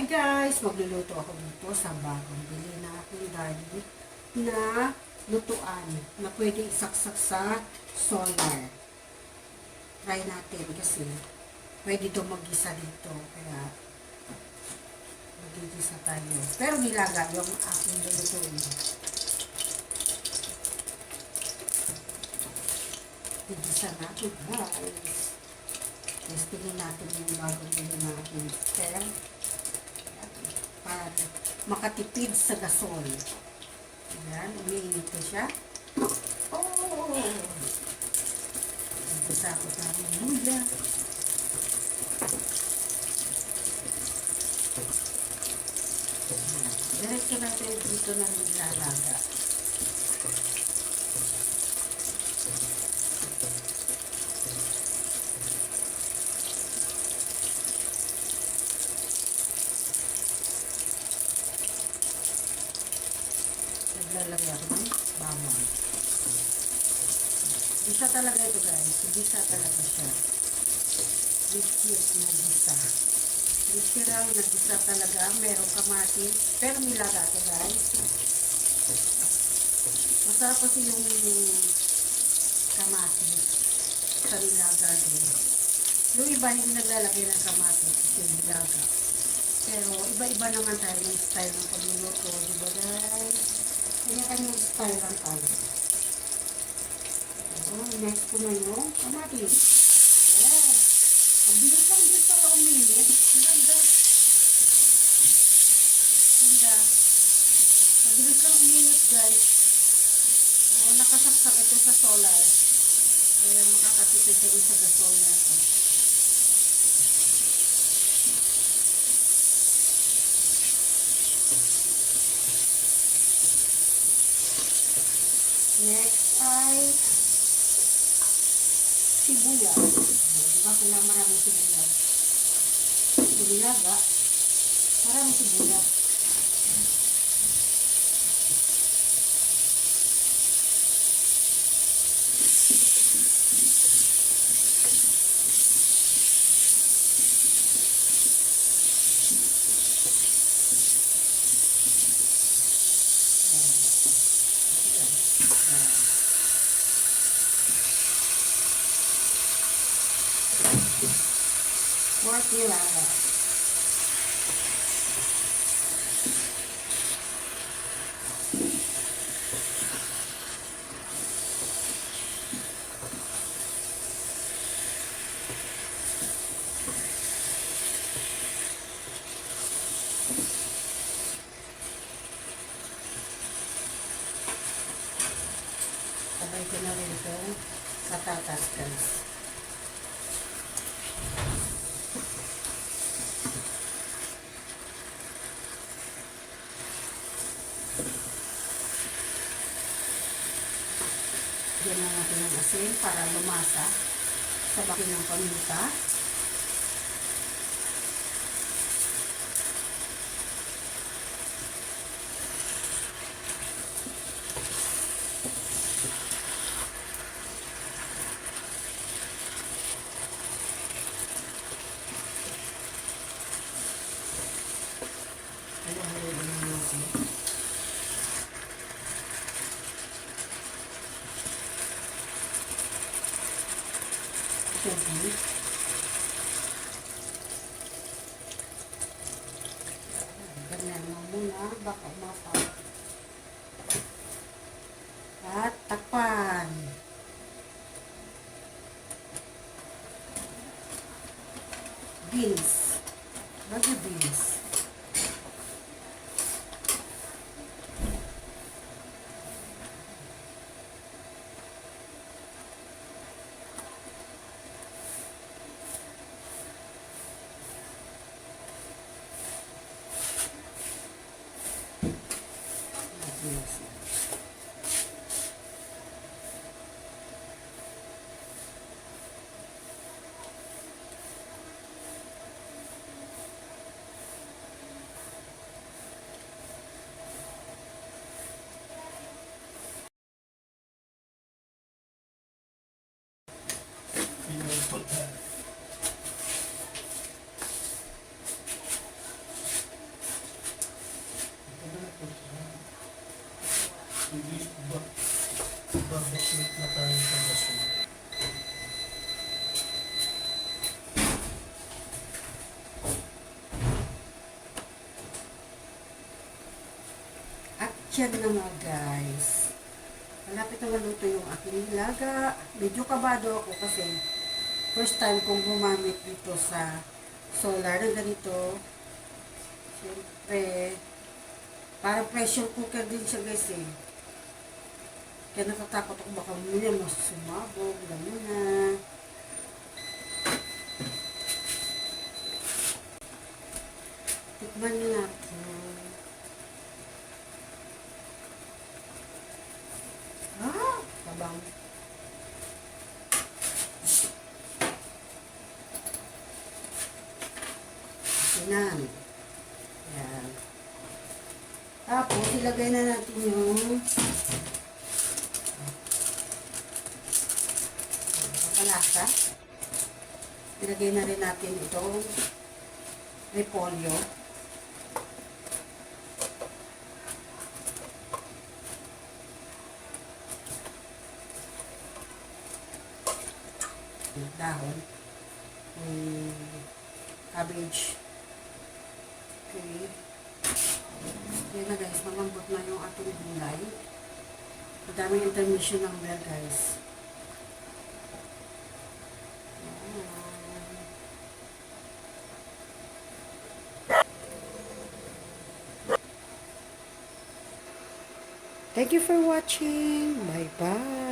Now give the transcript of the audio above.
Hey guys, magluluto ako dito sa bagong bili na aking garlic na lutuan na pwede isaksak sa solar. Try natin kasi pwede ito mag-isa dito. Kaya mag-isa tayo. Pero nilaga yung aking lulutuin. Mag-isa natin guys. Testingin natin yung bagong bili na aking stem. Para makatipid sa gasol. Ayan, umiinit ko siya. Oh! Nagpasa ko sa aming luya. Diretso natin dito na nilalaga. Naglalagay ako ng bawang. Bisa talaga ito guys. Bisa talaga siya. Legit na bisa. Literal na bisa talaga. Merong kamatis. Pero nilaga ito guys. Masarap kasi yung kamatis sa nilaga din. Yung iba hindi naglalagay ng kamatis kasi nilaga. Pero iba-iba naman tayo ng style ng pagluluto. Diba guys? Kanya-kanyang style lang tayo. So, next ko na yung kamatis. Yes. Mabilis lang din pala uminit. Ganda. Ganda. Mabilis lang uminit guys. So, nakasaksak ito sa solar. Kaya makakatipid kami sa gasol na ito. Next ay sibuyas. Diba kaya maraming sibuyas? Ito nilaga. Maraming sibuyas. Pork nilaga. Sabay ko na rin itong patatas guys. Diyan na natin ang asin para lumasa sa baki ng paminta. Halo-halo din natin. Tubig. Ganyan mo muna, baka mapa. At takpan. Beans. Bagay beans. Yes. Yan na nga guys. Malapit na maluto yung aking nilaga. Medyo kabado ako kasi first time kong gumamit dito sa solar na ganito. Siyempre, parang pressure cooker din siya guys eh. Kaya natatakot ako baka muna mas sumabog. Gano'n na. Tikman nyo natin. Ah! Tabang. Asinan. Yan. Tapos, ilagay na natin yung kapalasa. Ilagay na rin natin itong repolyo. Dahon. Cabbage. Okay. Yan na guys, malambot na yung ating gulay. Madaming intermission ng bread guys. Thank you for watching. Bye-bye.